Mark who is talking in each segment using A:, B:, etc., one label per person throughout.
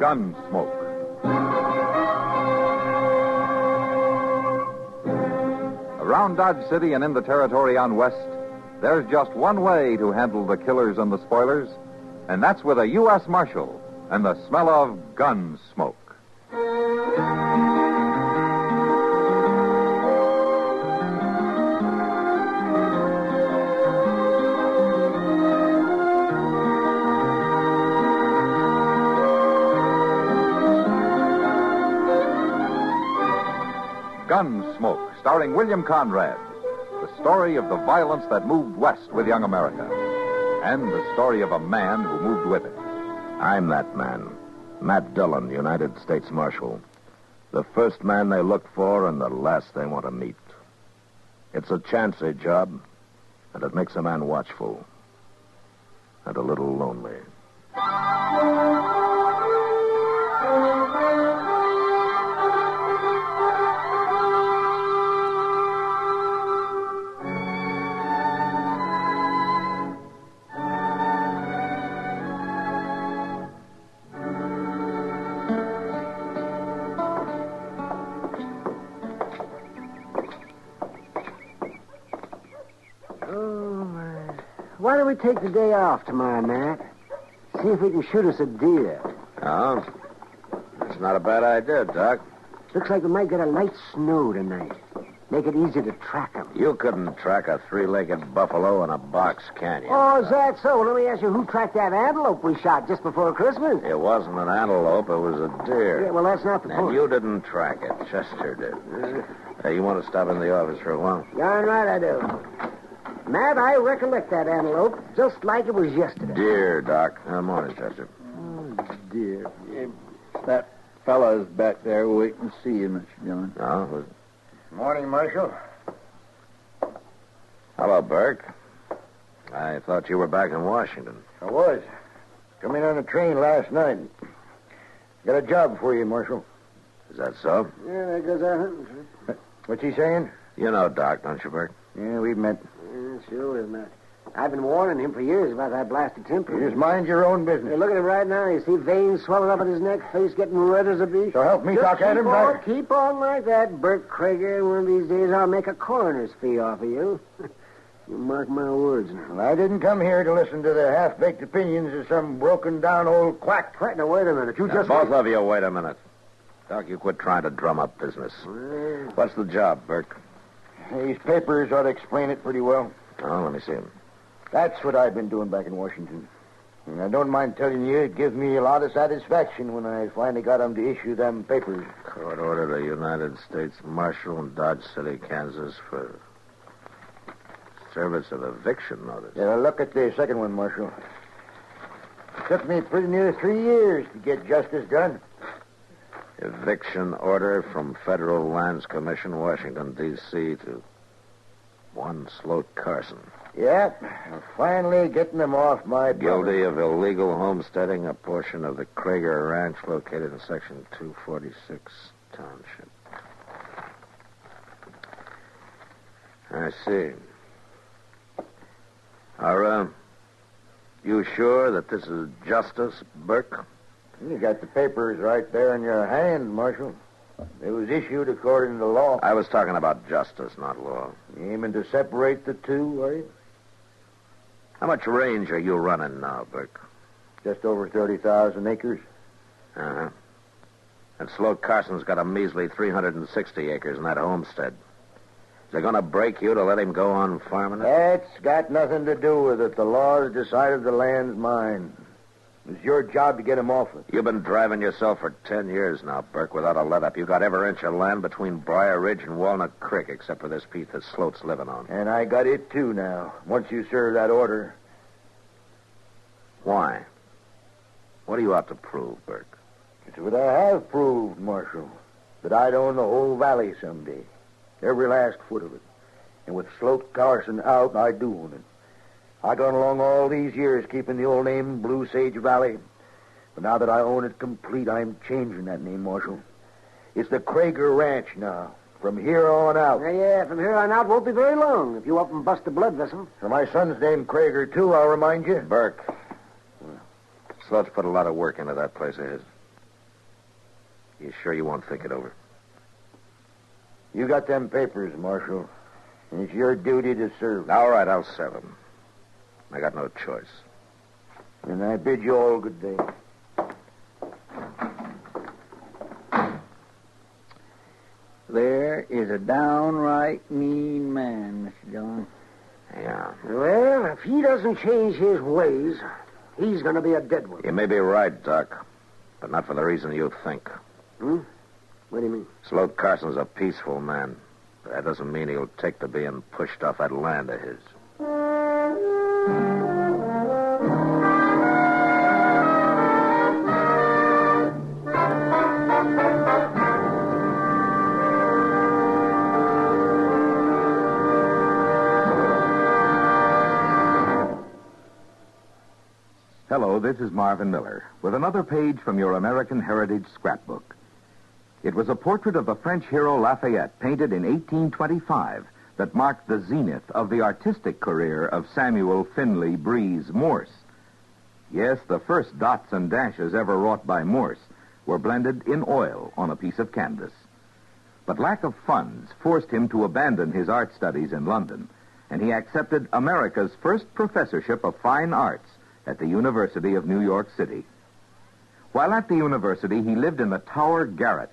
A: Gunsmoke. Around Dodge City and in the territory on West, there's just one way to handle the killers and the spoilers, and that's with a U.S. Marshal and the smell of gun smoke. Gunsmoke, starring William Conrad. The story of the violence that moved west with young America. And the story of a man who moved with it.
B: I'm that man. Matt Dillon, United States Marshal. The first man they look for and the last they want to meet. It's a chancy job, and it makes a man watchful. And a little lonely.
C: Why don't we take the day off tomorrow, Matt? See if we can shoot us a deer.
B: Oh? That's not a bad idea, Doc.
C: Looks like we might get a light snow tonight. Make it easier to track them.
B: You couldn't track a three-legged buffalo in a box, can you?
C: Oh, is that so? Let me ask you, who tracked that antelope we shot just before Christmas?
B: It wasn't an antelope, it was a deer.
C: Yeah, well, that's not the
B: And
C: point.
B: you didn't track it. Chester did. You want to stop in the office for a while?
C: Darn right I do. Matt, I recollect that antelope just like it was yesterday.
B: Deer, Doc. Morning, Chester.
D: Oh, dear. Yeah, that fella's back there waiting to see you, Mr. Dillon.
B: Oh,
E: Morning, Marshal.
B: hello, Burke. I thought you were back in Washington.
E: I was. Come in on a train last night. Got a job for you, Marshal.
B: Is that so?
C: Yeah, there goes our hunting trip.
E: What's he saying?
B: You know Doc, don't you, Burke?
E: Yeah, we've met.
C: Yeah, sure is, Matt. I've been warning him for years about that blasted temper.
E: You just mind your own business.
C: Hey, look at him right now. You see veins swelling up in his neck, face getting red as a beet.
E: So help me talk at him, Doc.
C: Keep on like that, Bert Krager. One of these days I'll make a coroner's fee off of you. You mark my words now.
E: Well, I didn't come here to listen to the half-baked opinions of some broken-down old quack.
C: Quack, now, wait a minute. You
B: Now,
C: just...
B: both of you, wait a minute. Doc, you quit trying to drum up business.
C: Well,
B: What's the job, Burke?
E: These papers ought to explain it pretty well.
B: Oh, let me see them.
E: That's what I've been doing back in Washington. And I don't mind telling you, it gives me a lot of satisfaction when I finally got them to issue them papers.
B: Court ordered a United States Marshal in Dodge City, Kansas for service of eviction notice.
E: Yeah, look at the second one, Marshal. It took me pretty near 3 years to get justice done.
B: Eviction order from Federal Lands Commission, Washington, D.C. to one Sloat Carson.
E: Yep, I'm finally getting them off my...
B: Guilty of illegal homesteading a portion of the Krager Ranch located in Section 246 Township. I see. Are, you sure that this is justice, Burke?
E: You got the papers right there in your hand, Marshal. It was issued according to law.
B: I was talking about justice, not law.
E: You aiming to separate the two, are you?
B: How much range are you running now, Burke?
E: Just over 30,000 acres.
B: Uh-huh. And Sloat Carson's got a measly 360 acres in that homestead. Is they going to break you to let him go on farming it?
E: That's got nothing to do with it. The law has decided the land's mine. It's your job to get him off it.
B: You've been driving yourself for 10 years now, Burke, without a let-up. You got every inch of land between Briar Ridge and Walnut Creek, except for this piece that Sloat's living on.
E: And I got it, too, now, once you serve that order.
B: Why? What do you have to prove, Burke?
E: It's what I have proved, Marshal. That I'd own the whole valley someday. Every last foot of it. And with Sloat Carson out, I do own it. I gone along all these years keeping the old name Blue Sage Valley. But now that I own it complete, I'm changing that name, Marshal. It's the Krager Ranch now. From here on out.
C: Yeah, from here on out won't be very long if you up and bust a blood vessel.
E: So my son's named Krager, too, I'll remind you.
B: Burke. Sloat's put a lot of work into that place of his. You sure you won't think it over?
E: You got them papers, Marshal. And it's your duty to serve.
B: All right, I'll serve him. I got no choice.
E: And I bid you all good day.
D: There is a downright mean man, Mr. Dillon.
B: Yeah.
C: Well, if he doesn't change his ways, he's going to be a dead one.
B: You may be right, Doc. But not for the reason you think.
C: Hmm? What do you mean?
B: Sloat Carson's a peaceful man. But that doesn't mean he'll take to being pushed off that land of his.
A: Hello, this is Marvin Miller with another page from your American Heritage scrapbook. It was a portrait of the French hero Lafayette, painted in 1825, that marked the zenith of the artistic career of Samuel Finley Breeze Morse. Yes, the first dots and dashes ever wrought by Morse were blended in oil on a piece of canvas. But lack of funds forced him to abandon his art studies in London, and he accepted America's first professorship of fine arts at the University of New York City. While at the university, he lived in the Tower Garret,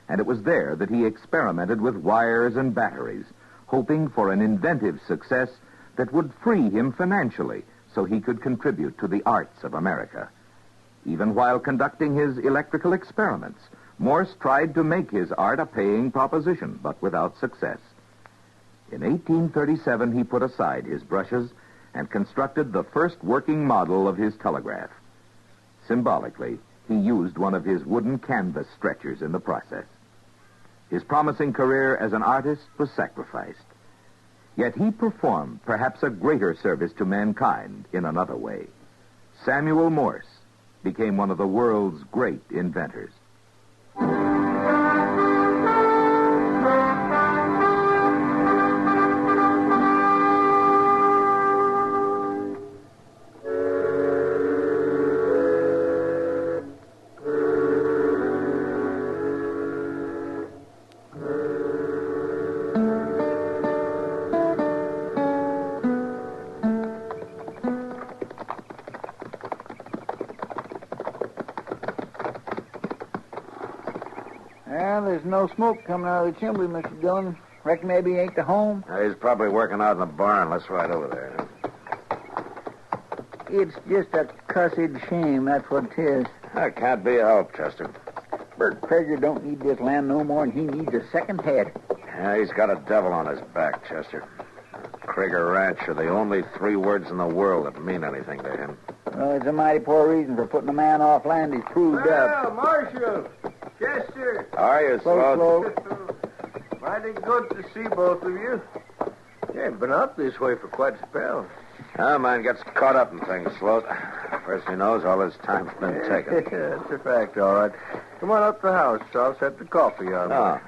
A: and it was there that he experimented with wires and batteries, hoping for an inventive success that would free him financially so he could contribute to the arts of America. Even while conducting his electrical experiments, Morse tried to make his art a paying proposition, but without success. In 1837, he put aside his brushes and constructed the first working model of his telegraph. Symbolically, he used one of his wooden canvas stretchers in the process. His promising career as an artist was sacrificed. Yet he performed perhaps a greater service to mankind in another way. Samuel Morse became one of the world's great inventors.
D: Well, there's no smoke coming out of the chimney, Mr. Dillon. Reckon maybe he ain't to home.
B: He's probably working out in the barn. Let's ride over there.
D: It's just a cussed shame, that's what it is.
B: That can't be a help, Chester.
D: Bert Krager don't need this land no more, and he needs a second head.
B: Yeah, he's got a devil on his back, Chester. Krager Ranch are the only 3 words in the world that mean anything to him.
D: Well, it's a mighty poor reason for putting a man off land he's proved up.
F: Marshal! Chester!
B: How are you, Sloat?
F: Mighty good to see both of you. You ain't been out this way for quite a spell.
B: Ah, man gets caught up in things, Sloat. First he knows, all his time's been taken.
F: That's a fact, all right. Come on up to the house. I'll set the coffee on.
B: Oh.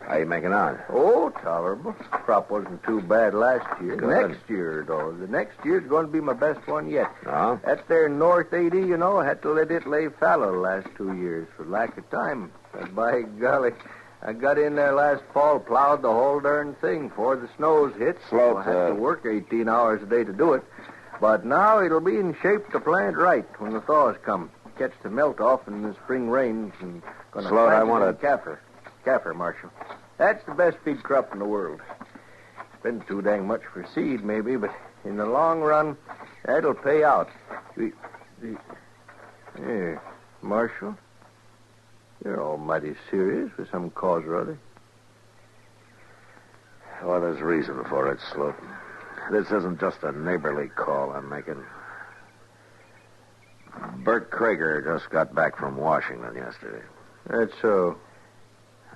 B: How you making out?
F: Oh, tolerable. Crop wasn't too bad last year.
B: Good.
F: Next year, though. The next year's going to be my best one yet.
B: Oh?
F: That there North 80, you know, I had to let it lay fallow the last 2 years for lack of time. But by golly, I got in there last fall, plowed the whole darn thing before the snows hit.
B: Sloat,
F: So I had to work 18 hours a day to do it. But now it'll be in shape to plant right when the thaws come. Catch the melt off in the spring rains and gonna
B: Sloat,
F: plant
B: I want
F: it in Kaffir. Kaffir, Marshal. That's the best feed crop in the world. Been too dang much for seed, maybe, but in the long run, that'll pay out. Here, Marshal, you're all mighty serious for some cause or other.
B: Well, there's reason for it, Sloat. This isn't just a neighborly call I'm making. Bert Krager just got back from Washington yesterday.
F: That's so.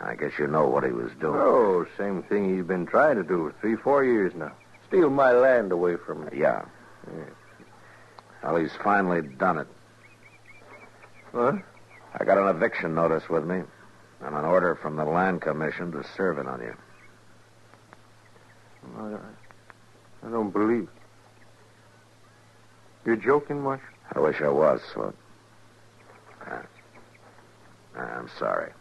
B: I guess you know what he was doing.
F: Oh, same thing he's been trying to do for 3-4 years now. Steal my land away from me.
B: Yeah. Well, he's finally done it.
F: What?
B: I got an eviction notice with me and an order from the Land Commission to serve it on you.
F: I don't believe it. You're joking, Marshal?
B: I wish I was, Sloat. I'm sorry.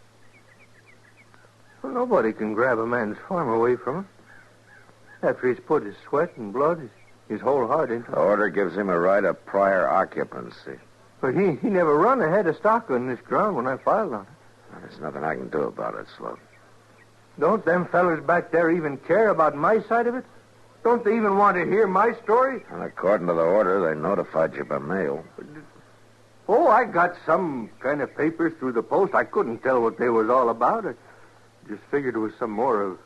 F: Well, nobody can grab a man's farm away from him. After he's put his sweat and blood, his whole heart into it.
B: The order gives him a right of prior occupancy.
F: But he never run a head of stock on this ground when I filed on it.
B: Well, there's nothing I can do about it, Sloat.
F: Don't them fellers back there even care about my side of it? Don't they even want to hear my story?
B: And according to the order, they notified you by mail.
F: Oh, I got some kind of papers through the post. I couldn't tell what they was all about. I just figured it was some more of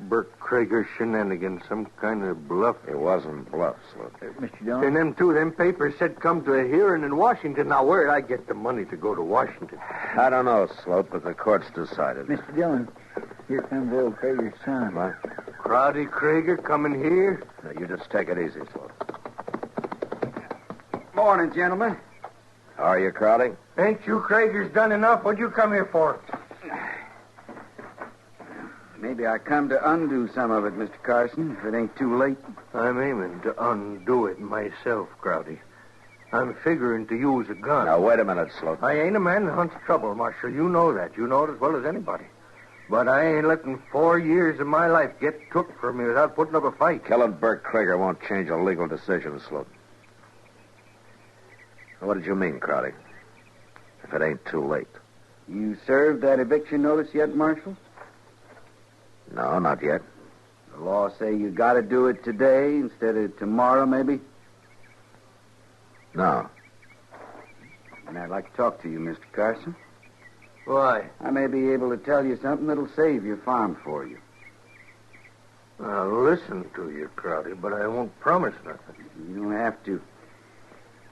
F: Bert Krager's shenanigans, some kind of bluff.
B: It wasn't bluff, Sloat.
D: Mr. Dillon?
F: And them papers said come to a hearing in Washington. Now, where'd I get the money to go to Washington?
B: I don't know, Sloat, but the court's decided.
D: Mr. Dillon, here comes old Krager's son.
B: What?
F: Crowdy Krager coming here?
B: Now, you just take it easy, Sloat.
E: Morning, gentlemen.
B: How are you, Crowdy?
F: Ain't you Kragers done enough? What'd you come here for?
E: Maybe I come to undo some of it, Mr. Carson, if it ain't too late.
F: I'm aiming to undo it myself, Crowdy. I'm figuring to use a gun.
B: Now, wait a minute, Sloat.
F: I ain't a man that hunts trouble, Marshal. You know that. You know it as well as anybody. But I ain't letting 4 years of my life get took from me without putting up a fight.
B: Killing Bert Krager won't change a legal decision, Sloat. What did you mean, Crowdy? If it ain't too late.
E: You served that eviction notice yet, Marshal?
B: No, not yet.
E: The law say you got to do it today instead of tomorrow, maybe?
B: No.
E: And I'd like to talk to you, Mr. Carson.
F: Why?
E: I may be able to tell you something that'll save your farm for you.
F: I'll listen to you, Crowdy, but I won't promise nothing.
E: You don't have to.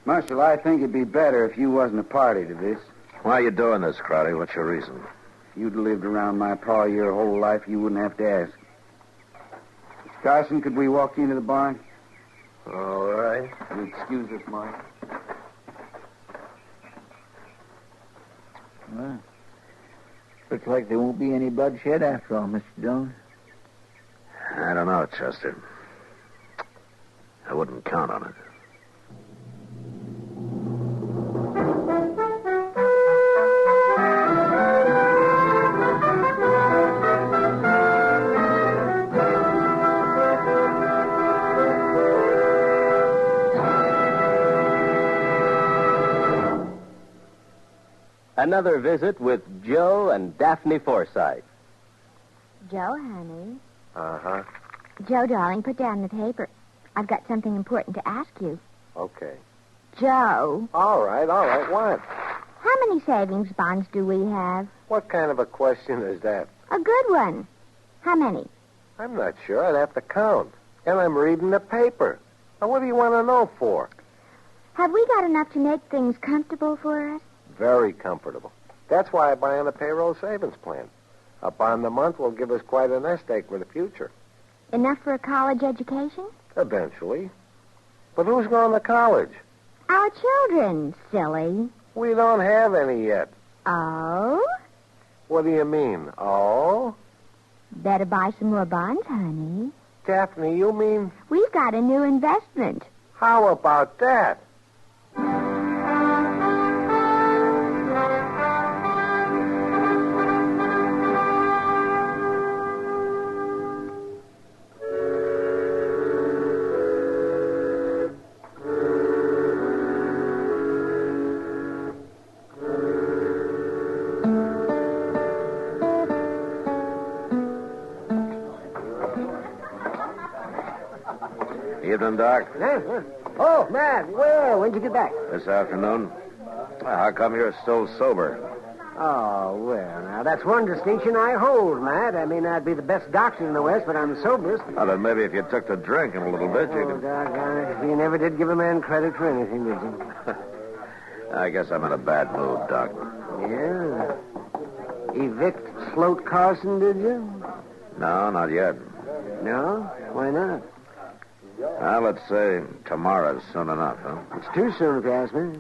E: Marshal, I think it'd be better if you wasn't a party to this.
B: Why are you doing this, Crowdy? What's your reason?
E: If you'd lived around my pa your whole life, you wouldn't have to ask. Mr. Carson, could we walk you into the barn?
F: All right.
E: You excuse us, Mark.
D: Well, looks like there won't be any bloodshed after all, Mr. Dillon.
B: I don't know, Chester. I wouldn't count on it.
G: Another visit with Joe and Daphne Forsythe.
H: Joe, honey.
F: Uh-huh.
H: Joe, darling, put down the paper. I've got something important to ask you.
F: Okay.
H: Joe,
F: All right. What?
H: how many savings bonds do we have?
F: What kind of a question is that?
H: A good one. How many?
F: I'm not sure. I'd have to count. And I'm reading the paper. Now, what do you want to know for?
H: Have we got enough to make things comfortable for us?
F: Very comfortable. That's why I buy on a payroll savings plan. A bond a month will give us quite a nest egg for the future.
H: Enough for a college education?
F: Eventually. But who's going to college?
H: Our children, silly.
F: We don't have any yet.
H: Oh?
F: What do you mean? Oh?
H: Better buy some more bonds, honey.
F: Daphne, you mean...
H: We've got a new investment.
F: How about that?
B: Evening, Doc.
C: Oh, Matt, well, when'd you get back?
B: This afternoon. Well, how come you're still sober?
C: Oh, well, now, that's one distinction I hold, Matt. I may not be the best doctor in the West, but I'm the soberest.
B: Well, then maybe if you took to drinking a little bit, you
C: Oh,
B: could...
C: doggone it. You never did give a man credit for anything, did you?
B: I guess I'm in a bad mood, Doc.
C: Yeah. Evict Sloat Carson, did you?
B: No, not yet.
C: No? Why not?
B: Well, let's say tomorrow's soon enough, huh?
C: It's too soon, if you ask me.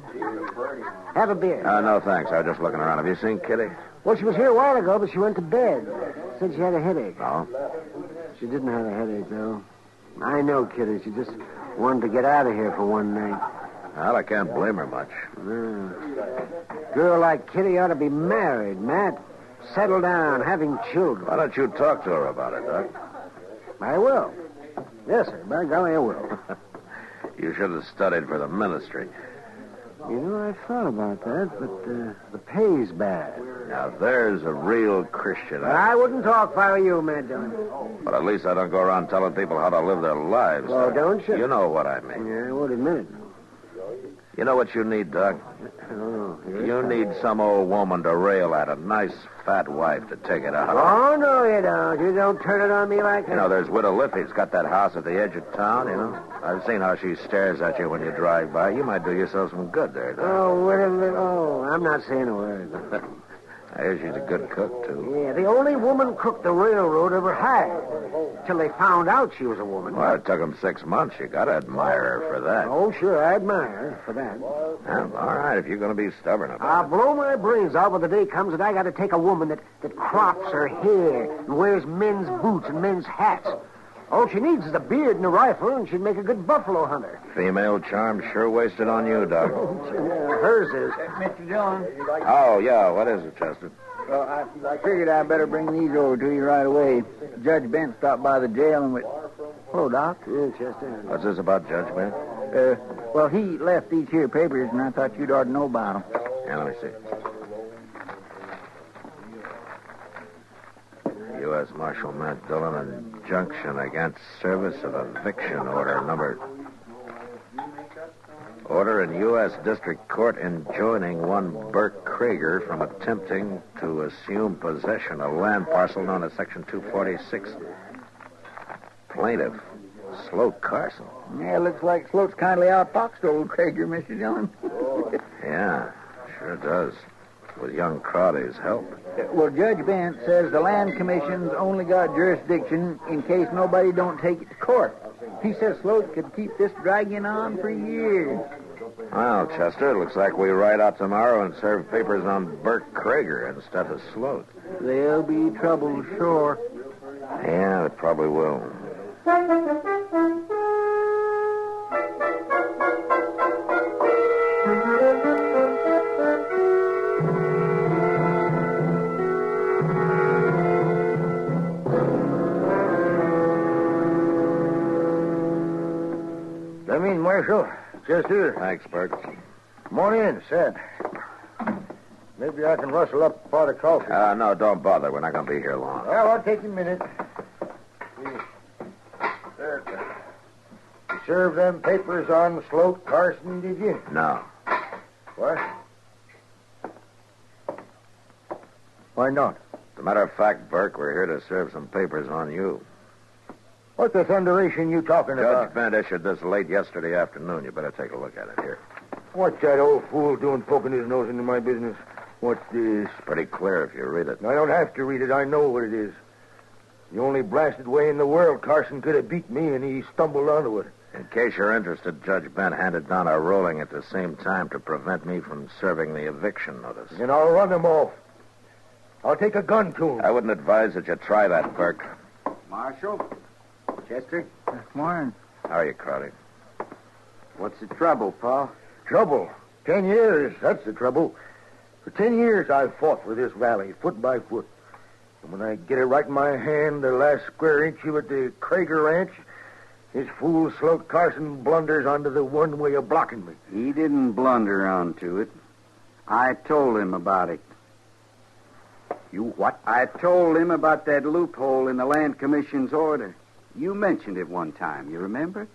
C: Have a beer.
B: No, thanks. I was just looking around. Have you seen Kitty?
C: Well, she was here a while ago, but she went to bed. Said she had a headache.
B: No.
C: She didn't have a headache, though. I know, Kitty. She just wanted to get out of here for one night.
B: Well, I can't blame her much.
C: Girl like Kitty ought to be married, Matt. Settle down, having children.
B: Why don't you talk to her about it, Doc?
C: I will. Yes, sir. By golly, I will.
B: You should have studied for the ministry.
C: You know, I thought about that, but the pay's bad.
B: Now, there's a real Christian.
C: I wouldn't talk if I were you, Matt Dillon.
B: But at least I don't go around telling people how to live their lives.
C: Oh, don't you?
B: You know what I mean.
C: Yeah, I won't admit it.
B: You know what you need, Doc?
C: Oh,
B: You need some old woman to rail at, a nice fat wife to take it out.
C: Oh, no, you don't. You don't turn it on me like that.
B: You know, there's Widow Liffey's got that house at the edge of town, you know. I've seen how she stares at you when you drive by. You might do yourself some good there, Doc.
C: I'm not saying a word.
B: I hear she's a good cook, too.
C: Yeah, the only woman cook the railroad ever had. Till they found out she was a woman.
B: Well, it took them 6 months. You got to admire her for that.
C: Oh, sure, I admire her for that.
B: Well, all right, if you're going to be stubborn about
C: I'll blow my brains out when the day comes that I got to take a woman that crops her hair and wears men's boots and men's hats. All she needs is a beard and a rifle, and she'd make a good buffalo hunter.
B: it. Female charm sure wasted on you, Doc.
C: Hers is.
D: Mr. Dillon.
B: Oh, yeah, what is it, Chester?
D: Well, I figured I'd better bring these over to you right away. Judge Bent stopped by the jail and went... Hello, Doc.
C: Yeah, Chester.
B: What's this about, Judge Ben?
D: Well, he left these here papers, and I thought you'd ought to know about them.
B: Yeah, let me see. U.S. Marshal Matt Dillon, injunction against service of eviction order number... Order in U.S. District Court enjoining one Burke Krieger from attempting to assume possession of land parcel known as Section 246. Plaintiff, Sloat Carson.
D: Yeah, looks like Sloat's kindly outfoxed old Krager, Mr. Dillon.
B: Yeah, sure does. With young Crowley's help.
D: Well, Judge Bent says the Land Commission's only got jurisdiction in case nobody don't take it to court. He says Sloat could keep this dragging on for years.
B: Well, Chester, it looks like we ride out tomorrow and serve papers on Burke Krieger instead of Sloat.
D: There'll be trouble, sure.
B: Yeah, it probably will.
E: Come in, Marshal. Chester.
B: Thanks, Burke.
E: Come on in, sit. Maybe I can rustle up a pot of coffee.
B: No, don't bother. We're not going to be here long.
E: Well, I'll take a minute. There. You served them papers on Sloat Carson, did you?
B: No.
E: What? Why not?
B: As a matter of fact, Burke, we're here to serve some papers on you.
E: What the thunderation you talking
B: Judge
E: about?
B: Bent issued this late yesterday afternoon. You better take a look at it here.
E: What's that old fool doing poking his nose into my business? What's this?
B: It's pretty clear if you read it.
E: I don't have to read it. I know what it is. The only blasted way in the world Carson could have beat me, and he stumbled onto it.
B: In case you're interested, Judge Bent handed down a ruling at the same time to prevent me from serving the eviction notice.
E: And I'll run him off. I'll take a gun to him.
B: I wouldn't advise that you try that, Burke.
I: Marshal? Chester?
D: Morning.
B: How are you, Crowley?
I: What's the trouble, Pa?
E: Trouble. 10 years, that's the trouble. For 10 years I've fought for this valley, foot by foot. And when I get it right in my hand, the last square inch of it, the Krieger Ranch, this fool Sloat Carson blunders onto the one way of blocking me.
I: He didn't blunder onto it. I told him about it.
E: You what?
I: I told him about that loophole in the Land Commission's order. You mentioned it one time, you remember?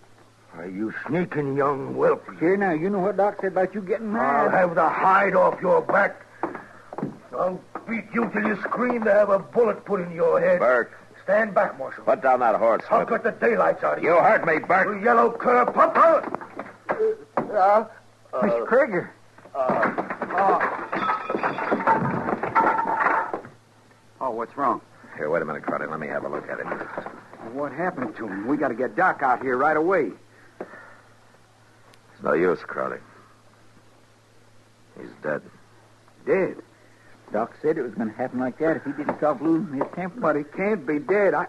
E: Are you sneaking young whelp?
D: Here now, you know what Doc said about you getting
E: I'll
D: mad.
E: have the hide off your back. I'll beat you till you scream to have a bullet put in your head.
B: Burke,
E: Stand back, Marshal.
B: put down that horse.
E: I'll cut the daylights out of you.
B: You heard me,
E: You
B: Burke.
E: yellow cur papa.
D: Mr. Krieger.
I: Oh, what's wrong?
B: Here, wait a minute, Crowley. Let me have a look at it.
I: What happened to him? We got to get Doc out here right away.
B: It's no use, Crowley. He's dead.
I: Dead?
D: Doc said it was going to happen like that if he didn't stop losing his temper.
I: But he can't be dead. I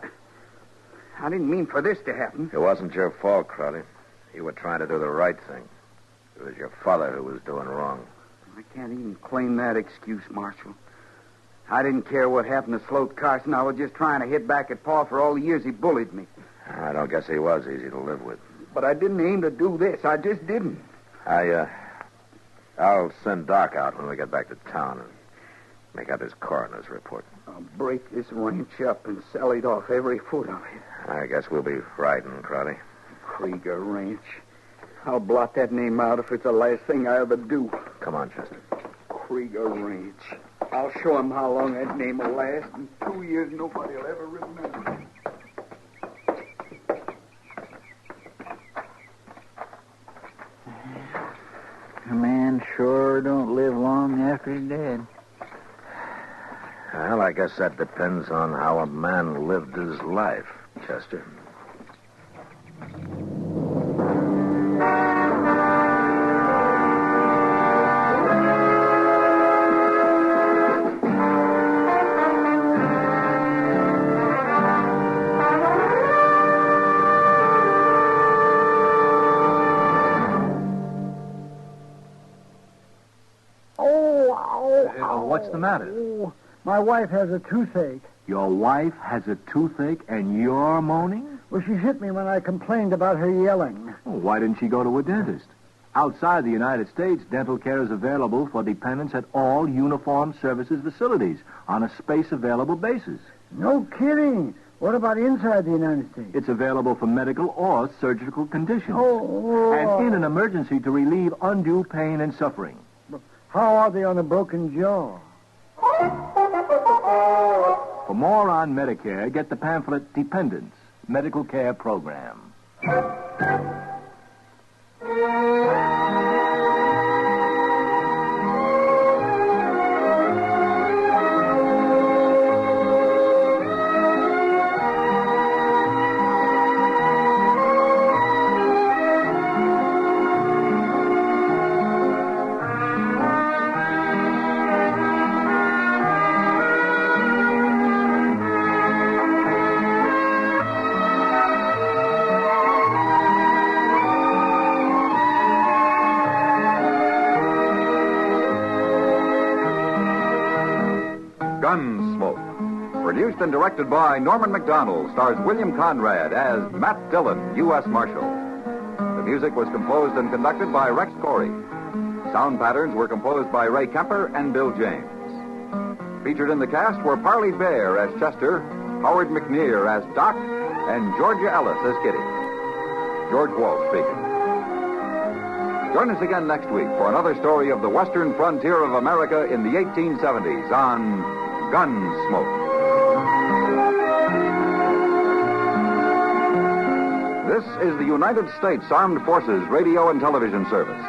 I: didn't mean for this to happen.
B: It wasn't your fault, Crowley. You were trying to do the right thing. It was your father who was doing wrong.
I: I can't even claim that excuse, Marshal. I didn't care what happened to Sloat Carson. I was just trying to hit back at Pa for all the years he bullied me.
B: I don't guess he was easy to live with.
I: But I didn't aim to do this. I just didn't.
B: I'll send Doc out when we get back to town and make out his coroner's report.
I: I'll break this ranch up and sell it off, every foot of it.
B: I guess we'll be riding, Crowley.
I: Krieger Ranch. I'll blot that name out if it's the last thing I ever do.
B: Come on, Chester.
I: Krieger Ranch. I'll show him how long that name will last. In 2 years, nobody will ever remember.
D: A man sure don't live long after he's dead.
B: Well, I guess that depends on how a man lived his life, Chester.
J: What's the matter?
K: Oh, my wife has a toothache.
J: Your wife has a toothache and you're moaning?
K: Well, she hit me when I complained about her yelling.
J: Well, why didn't she go to a dentist? Outside the United States, dental care is available for dependents at all uniformed services facilities on a space-available basis.
K: No kidding. What about inside the United States?
J: It's available for medical or surgical conditions.
K: Oh.
J: And in an emergency to relieve undue pain and suffering.
K: How are they on a broken jaw?
J: For more on Medicare, get the pamphlet Dependents, Medical Care Program.
A: Gunsmoke. Produced and directed by Norman McDonald, stars William Conrad as Matt Dillon, U.S. Marshal. The music was composed and conducted by Rex Corey. Sound patterns were composed by Ray Kemper and Bill James. Featured in the cast were Parley Bear as Chester, Howard McNear as Doc, and Georgia Ellis as Kitty. George Walsh speaking. Join us again next week for another story of the western frontier of America in the 1870s on Gunsmoke. This is the United States Armed Forces Radio and Television Service.